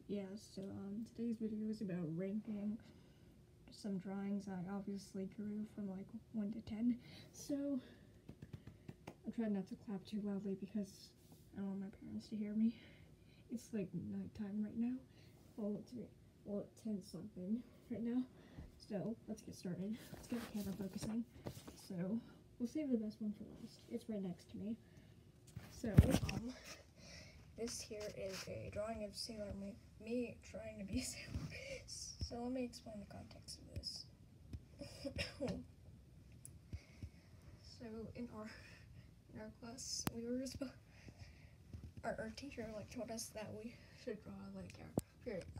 Yeah, so today's video is about ranking some drawings I obviously drew from like 1 to 10. So I'm trying not to clap too loudly because I don't want my parents to hear me. It's like nighttime right now. Well, it's 10 something right now. So let's get started. Let's get the camera focusing. So we'll save the best one for last. It's right next to me. So this here is a drawing of Sailor Moon, me trying to be a sailor. So let me explain the context of this. So in our class, we were supposed, our teacher told us that we should draw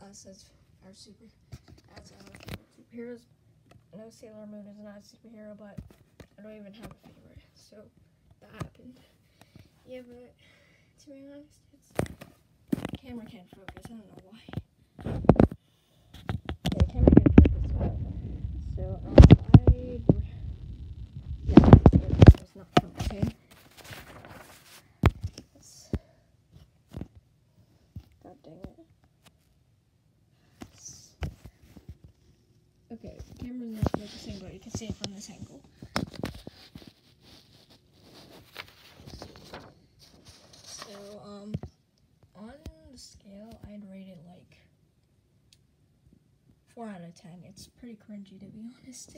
us as our superheroes. I know Sailor Moon is not a superhero, but I don't even have a favorite, so that happened. Yeah, but to be honest, the camera can't focus. I don't know why. Yeah, the camera can't focus. So it's not focusing. God dang it. Okay, the camera's not focusing, but you can see it from this angle. So, on the scale, I'd rate it like 4 out of 10. It's pretty cringy, to be honest.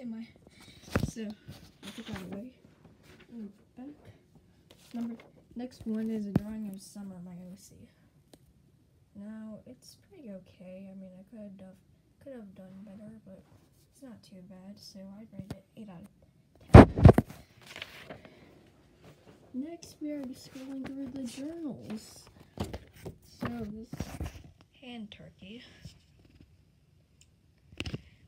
So, I'll put that away. Back. Next one is a drawing of Summer, my OC. Now, it's pretty okay. I mean, I could have done better, but it's not too bad. So, I'd rate it 8 out of 10. Next, we are scrolling through the journals. So, this hand turkey.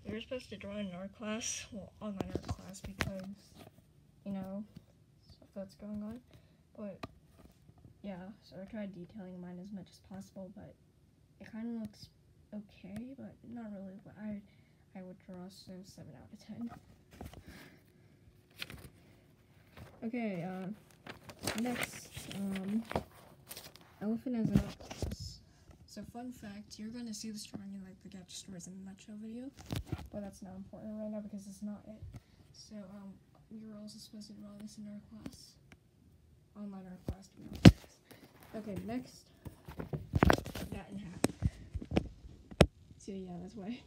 We were supposed to draw in art class, online art class, because, stuff that's going on. But, yeah, so I tried detailing mine as much as possible, but it kind of looks okay, but not really what I would draw, so 7 out of 10. Okay, next, elephant as an art class. So fun fact, you're going to see this drawing in the Gadget Stories in a Nutshell video, but that's not important right now because it's not it. So we were also supposed to draw this in our class, online art class, to be honest. Okay, next, that in half. So yeah, that's why.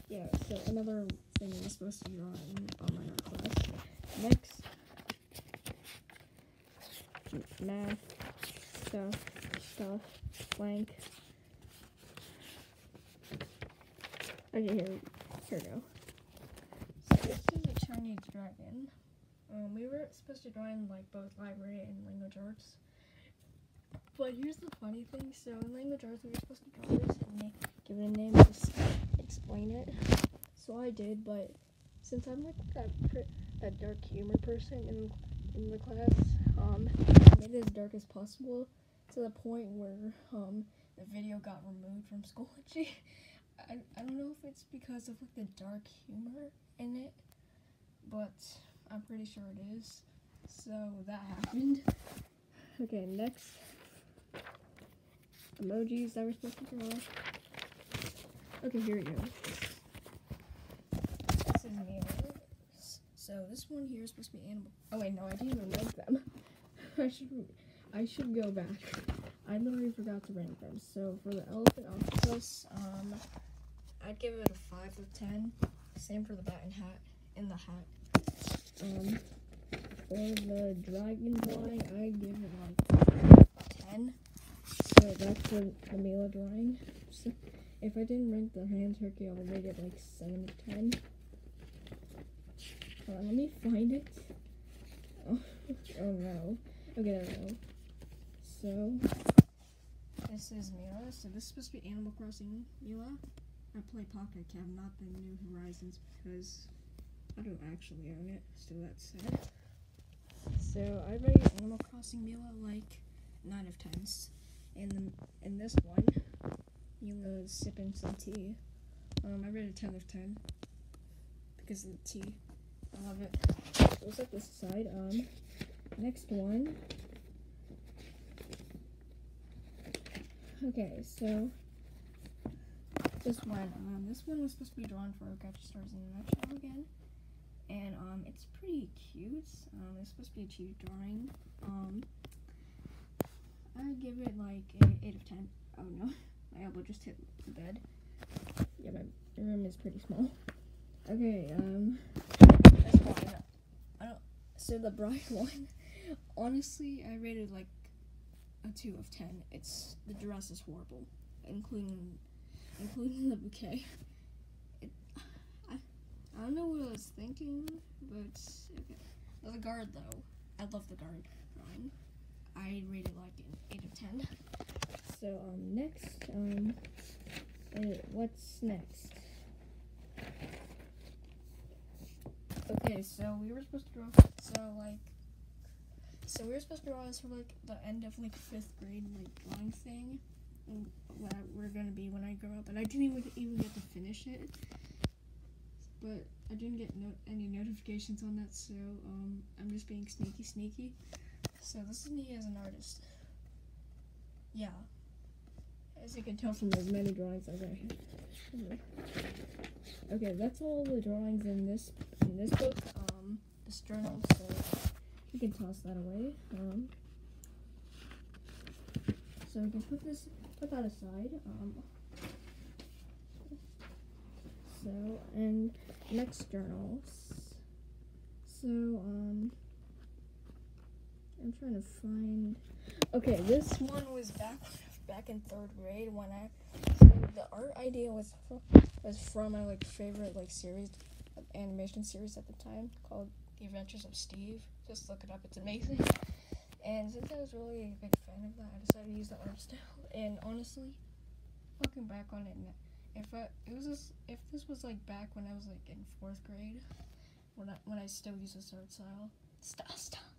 Yeah, so another thing we're supposed to draw in online art class. Next, math, stuff, blank. Okay, here we go. So this is a Chinese dragon. We were supposed to draw in both library and language arts. But here's the funny thing. So in language arts, we were supposed to draw this and give it a name and just explain it. So I did, but since I'm that dark humor person in the class, I made it as dark as possible to the point where the video got removed from Schoology. I don't know if it's because of the dark humor in it, but I'm pretty sure it is. So that happened. Okay, next, emojis that we're supposed to draw. Okay, here we go. This is me. So this one here is supposed to be animal. Oh wait, no, I didn't even rank them. I should go back. I literally forgot to rank them. So for the elephant octopus, I'd give it a 5 of 10. Same for the bat and hat in the hat. For the dragon drawing, I'd give it 10. So that's the Mila drawing. So if I didn't rank the hand turkey, I would rate it 7 of 10. Let me find it. Oh no. Okay, there we go. So, this is Mila. So this is supposed to be Animal Crossing Mila. I play Pocket Camp, not the New Horizons, because I don't actually own it, so that's sad. So I rate Animal Crossing Mila 9 of 10s. In this one, Mila's sipping some tea. I rate it 10 of 10 because of the tea. I love it. So we'll set this aside. Next one. Okay, so this one was supposed to be drawn for Gotcha Stars in a Nutshell again, and it's pretty cute. It's supposed to be a cute drawing. I give it like an 8 of 10. Oh no, my elbow just hit the bed. Yeah, my room is pretty small. Okay, this one. So the bright one, honestly, I rated like a 2 of 10. The dress is horrible, including the bouquet. I don't know what I was thinking, but okay. The guard though, I love the guard drawing. I rated like an 8 of 10. So next, what's next? Okay, so we were supposed to draw. So we were supposed to draw this for like the end of like 5th grade like drawing thing, and what we're gonna be when I grow up. And I didn't even get to finish it, but I didn't get any notifications on that. So I'm just being sneaky. So this is me as an artist. Yeah, as you can tell from as many drawings as I have. Okay, that's all the drawings in this book, this journal, so you can toss that away. So we can put that aside. So, and next journals. So, I'm trying to find. Okay, this one was back in 3rd grade when the art idea was from my like favorite like series, animation series at the time called The Adventures of Steve. Just look it up; it's amazing. And since I was really a big fan of that, I decided to use the art style. And honestly, looking back on it, if this was like back when I was like in 4th grade, when I still use this art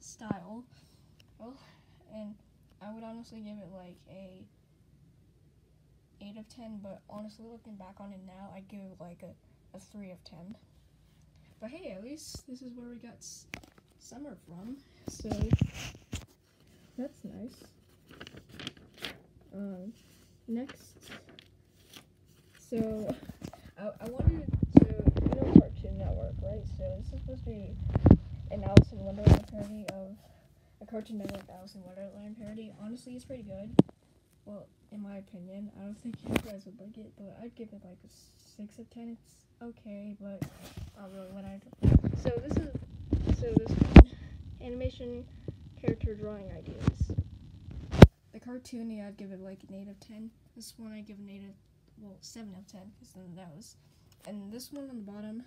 style, well, and I would honestly give it like a 8 of 10. But honestly, looking back on it now, I'd give it like a 3 of 10. But hey, at least this is where we got summer from, so that's nice. Next, so I wanted to, Cartoon Network, right? So this is supposed to be an Alice in Wonderland parody of a Cartoon Network Alice in Wonderland parody. Honestly, it's pretty good. Well, in my opinion, I don't think you guys would like it, but I'd give it like a 6 of 10. It's okay, but not really what I do. So this one, animation character drawing ideas. The cartoony, I'd give it like an 8 of 10. This one, I'd give an 7 of 10, because then that was. And this one on the bottom,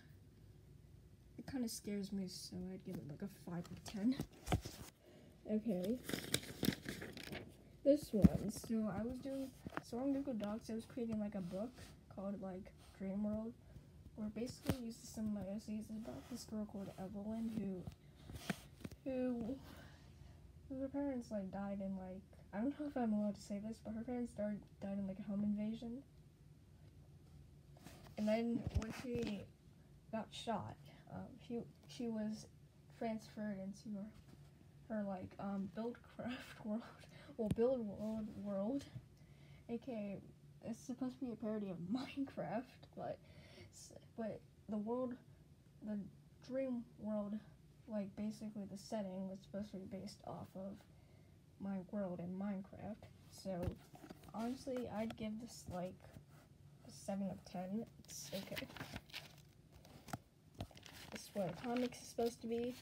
it kind of scares me, so I'd give it like a 5 of 10. Okay. This one, so on Google Docs, I was creating like a book called like Dream World, where basically uses some biases about this girl called Evelyn who her parents like died in like, I don't know if I'm allowed to say this, but her parents died in like a home invasion. And then when she got shot, she was transferred into her like Build World, aka it's supposed to be a parody of Minecraft, but the Dream World, like basically the setting was supposed to be based off of my world in Minecraft. So honestly, I'd give this like a 7 of 10. It's okay. This is what a comic's supposed to be.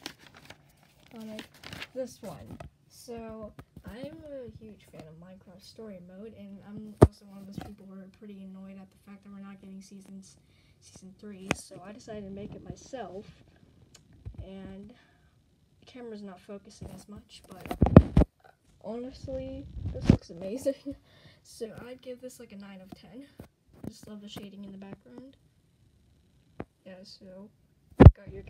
This one. So I'm a huge fan of Minecraft story mode, and I'm also one of those people who are pretty annoyed at the fact that we're not getting season 3. So I decided to make it myself, and the camera's not focusing as much, but honestly, this looks amazing. So I'd give this like a 9 of 10. I just love the shading in the background. Yeah, so got your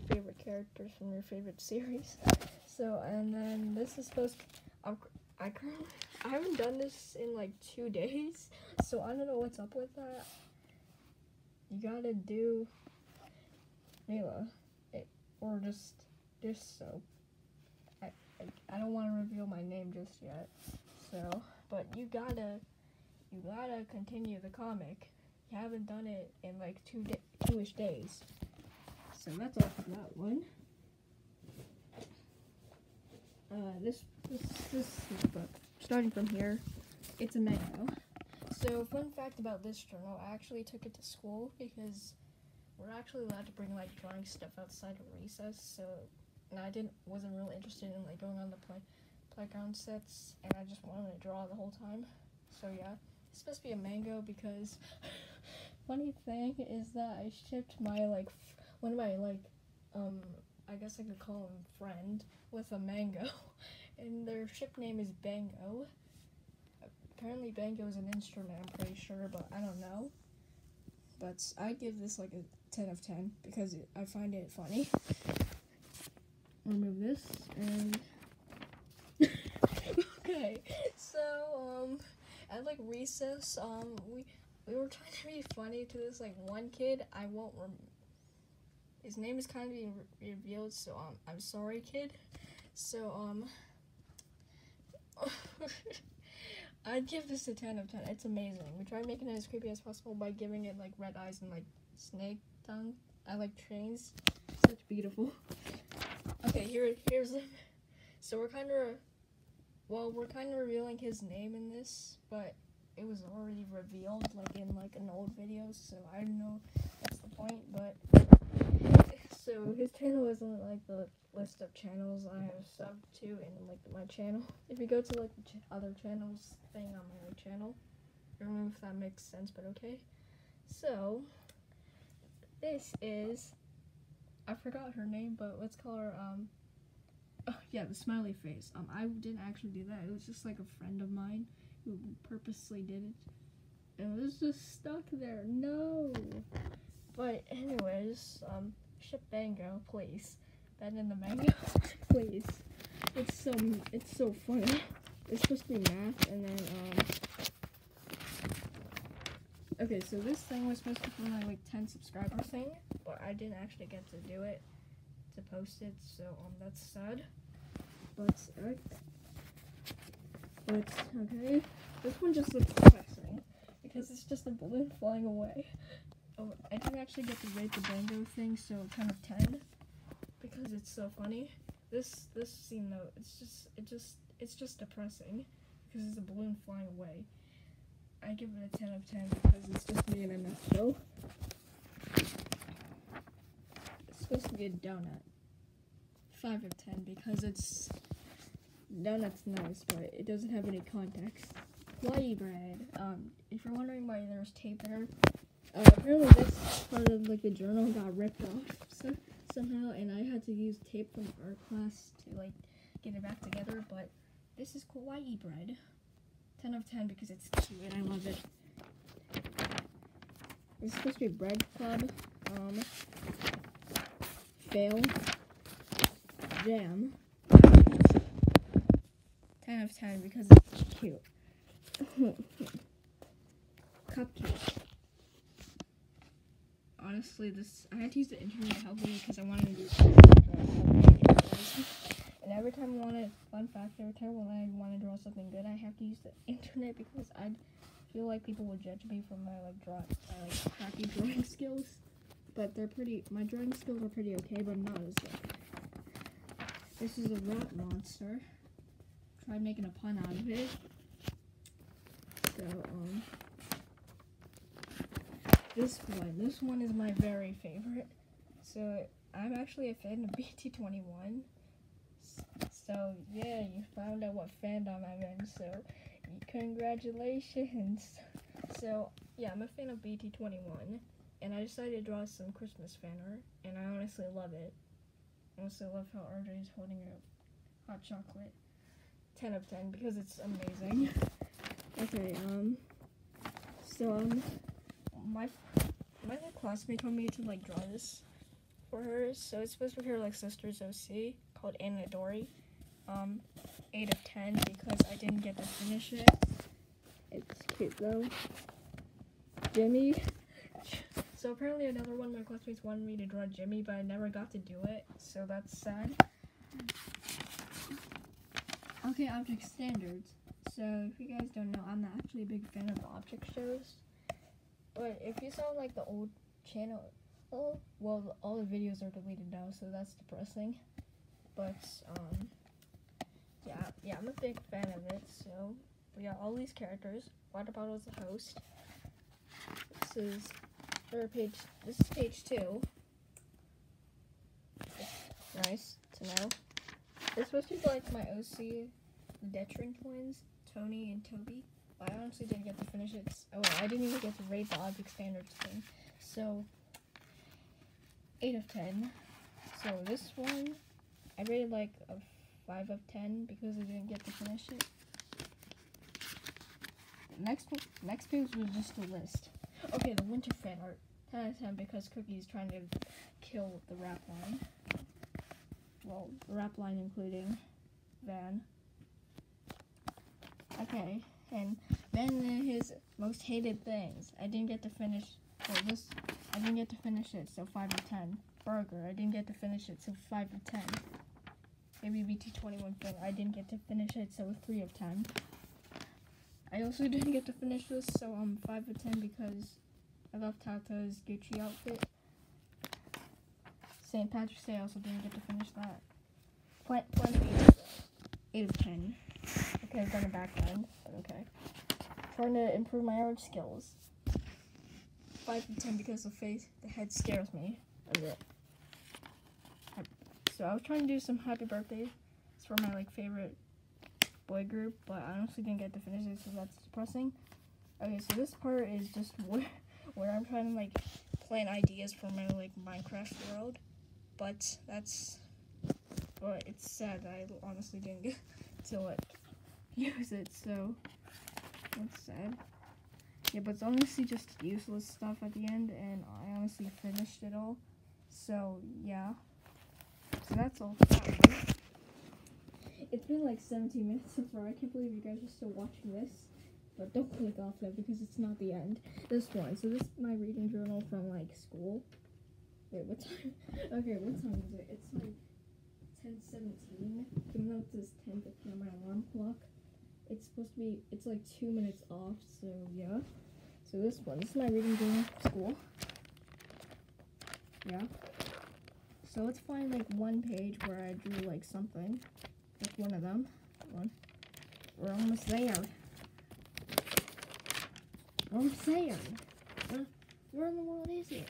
favorite characters from your favorite series. So, and then this is supposed to, I haven't done this in like 2 days, so I don't know what's up with that. You gotta do Mila, or just so. I don't want to reveal my name just yet. So, but you gotta continue the comic. You haven't done it in like 2-ish days. So that's all for that one. This book, starting from here, it's a mango. So fun fact about this journal, I actually took it to school because we're actually allowed to bring like drawing stuff outside of recess. So, and I wasn't really interested in like going on the playground sets, and I just wanted to draw the whole time. So yeah, it's supposed to be a mango because funny thing is that I shipped my one of my I guess I could call him friend with a mango, and their ship name is Bango. Apparently Bango is an instrument, I'm pretty sure, but I don't know. But I give this like a 10 of 10 because I find it funny. Remove this and okay. So at like recess, we were trying to be funny to this like one kid. I won't his name is kind of being revealed, so I'm sorry, kid. So I'd give this a 10 of 10. It's amazing. We tried making it as creepy as possible by giving it like red eyes and like snake tongue. I like trains. Such beautiful. Okay, here's him. So we're kind of revealing his name in this, but it was already revealed like in like an old video, so I don't know that's the point, but so his channel isn't like the list of channels I have subbed to in like my channel. If you go to like the other channels thing on my channel, I don't know if that makes sense, but okay. So this is, I forgot her name, but let's call her oh yeah, the smiley face. I didn't actually do that. It was just like a friend of mine who purposely did it. And it was just stuck there. No. But anyways, Ship Bango, please. Ben in the mango, please. It's so funny. It's supposed to be math, and then okay, so this thing was supposed to be my like 10 subscriber thing, but I didn't actually get to do it, to post it, so that's sad. But okay, this one just looks depressing because it's just a balloon flying away. Oh, I didn't actually get to rate the Bango thing, so 10 of 10 because it's so funny. This scene though, it's just depressing because it's a balloon flying away. I give it a 10 of 10 because it's just me in a nutshell. It's supposed to be a donut. 5 of 10 because it's donut's nice, but it doesn't have any context. Hawaii bread. If you're wondering why there's tape there, apparently this part of like the journal got ripped off somehow, and I had to use tape from art class to like get it back together. But this is Hawaii bread. 10 of 10 because it's cute and I love it. It's supposed to be bread club. Fail. Jam. 10 of 10 because it's cute. Cupcake. Honestly, I had to use the internet to help me because I wanted to do and every time I wanted, fun fact, every time when I want to draw something good, I have to use the internet because I feel like people would judge me for my crappy drawing skills. But my drawing skills are pretty okay, but not as good. This is a rat monster. Tried making a pun out of it. So, this one is my very favorite. So, I'm actually a fan of BT21. So, yeah, you found out what fandom I'm in, so congratulations. So, yeah, I'm a fan of BT21, and I decided to draw some Christmas fan art, and I honestly love it. I also love how RJ is holding a hot chocolate. 10 of 10 because it's amazing. Okay, so my classmate told me to like draw this for her, so it's supposed to be her like sister's OC called Anna Dory. 8 of 10 because I didn't get to finish it. It's cute though. Jimmy. So apparently another one of my classmates wanted me to draw Jimmy, but I never got to do it, so that's sad. Okay, object standards. So if you guys don't know, I'm not actually a big fan of object shows. But if you saw like the old channel, well, all the videos are deleted now, so that's depressing. But yeah, I'm a big fan of it. So we got all these characters. Water Bottle is the host. This is page 2. Nice to know. It's supposed to be like my OC, the Detrin twins, Tony and Toby. I honestly didn't get to finish it. I didn't even get to rate the object standards thing. So 8 of 10. So this one, I rated like a 5 of 10 because I didn't get to finish it. Next page was just a list. Okay, the winter fan art, 10 out of 10 because Cookie's trying to kill the rap line. Well, the rap line including Van. Okay, and then his most hated things. I didn't get to finish. I didn't get to finish it, so 5 of 10. Burger, I didn't get to finish it, so 5 of 10. Maybe BT21 Fandom, I didn't get to finish it, so 3 of 10. I also didn't get to finish this, so 5 of 10 because I love Tata's Gucci outfit. St. Patrick's Day, I also didn't get to finish that. Plant 8 of 10. Okay, I've done a background, but okay. Trying to improve my art skills. 5 of 10 because the head scares me a bit. So I was trying to do some happy birthdays for my like favorite boy group, but I honestly didn't get to finish it, so that's depressing. Okay, so this part is just where I'm trying to like plan ideas for my like Minecraft world, but it's sad that I honestly didn't get to like use it, so that's sad. Yeah, but it's honestly just useless stuff at the end, and I honestly finished it all. So yeah, so that's all for that one. It's been like 17 minutes so far. I can't believe you guys are still watching this. But don't click off though because it's not the end. This one. So this is my reading journal from like school. Wait, what time? Okay, what time is it? It's like 10:17. Even though it says 10:50 on my alarm clock, it's supposed to be. It's like 2 minutes off. So yeah. So this one. This is my reading journal from school. Yeah. So let's find like one page where I drew like something. Like one of them. We're almost there. We're almost there. Where in the world is it?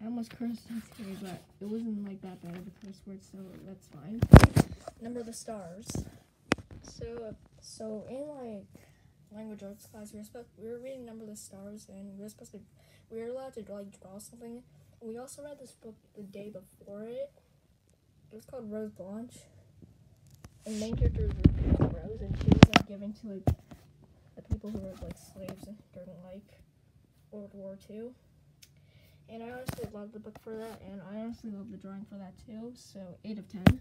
I almost cursed today, but it wasn't like that bad of a curse word, so that's fine. Number the stars. So in like language arts class, we were reading Number the Stars, and we were allowed to like draw something. We also read this book the day before it. It was called Rose Blanche. And the main character was Rose, and she was like given to like the people who were like slaves during like World War II. And I honestly loved the book for that, and I honestly love the drawing for that too. So 8 of 10.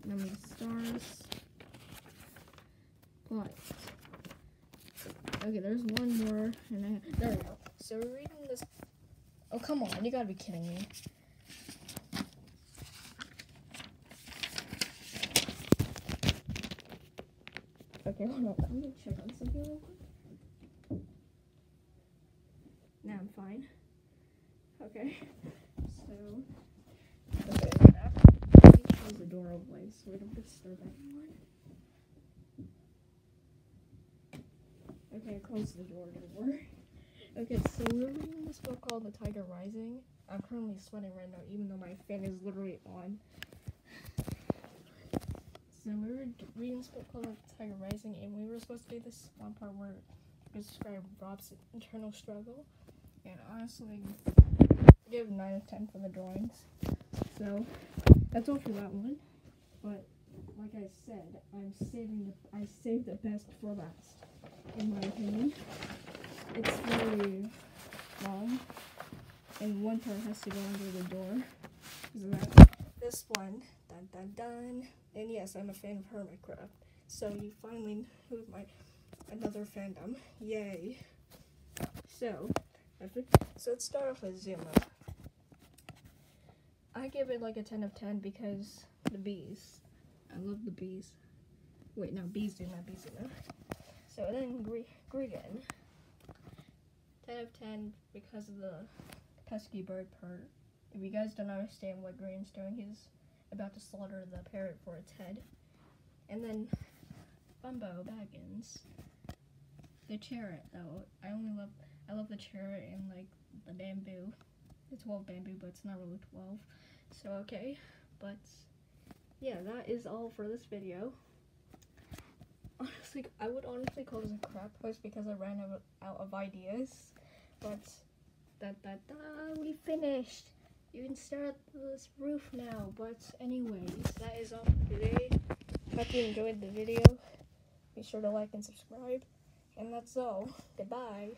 Number the stars. But okay, there's one more, and there we go. So we're reading this. Oh come on, you gotta be kidding me. Okay, hold on. I'm gonna check on something real quick. Now I'm fine. Okay. So, let me close the door away so we don't disturb anyone. Okay, I closed the door, don't worry. Okay, so we're reading this book called The Tiger Rising. I'm currently sweating right now, even though my fan is literally on. So we were reading this book called The Tiger Rising, and we were supposed to do this one part where we describe Rob's internal struggle. And honestly, I gave 9 of 10 for the drawings. So that's all for that one. But like I said, I saved the best for last, in my opinion. It's very long, and one part has to go under the door. So that's this one. Dun dun dun. And yes, I'm a fan of Hermitcraft. So you finally knew another fandom. Yay. So let's start off with Zuma. I give it like a 10 of 10 because the bees. I love the bees. Wait, no, bees do, not bees do. So then Gregan. 10 out of 10 because of the pesky bird part. If you guys don't understand what Green's doing, he's about to slaughter the parrot for its head. And then Bumbo Baggins. The chariot though. I love the chariot and like the bamboo. It's 12 bamboo, but it's not really 12. So okay. But yeah, that is all for this video. Honestly, I would honestly call this a crap post because I ran out of ideas. But we finished. You can stare at this roof now. But anyways, that is all for today. Hope you enjoyed the video. Be sure to like and subscribe. And that's all. Goodbye.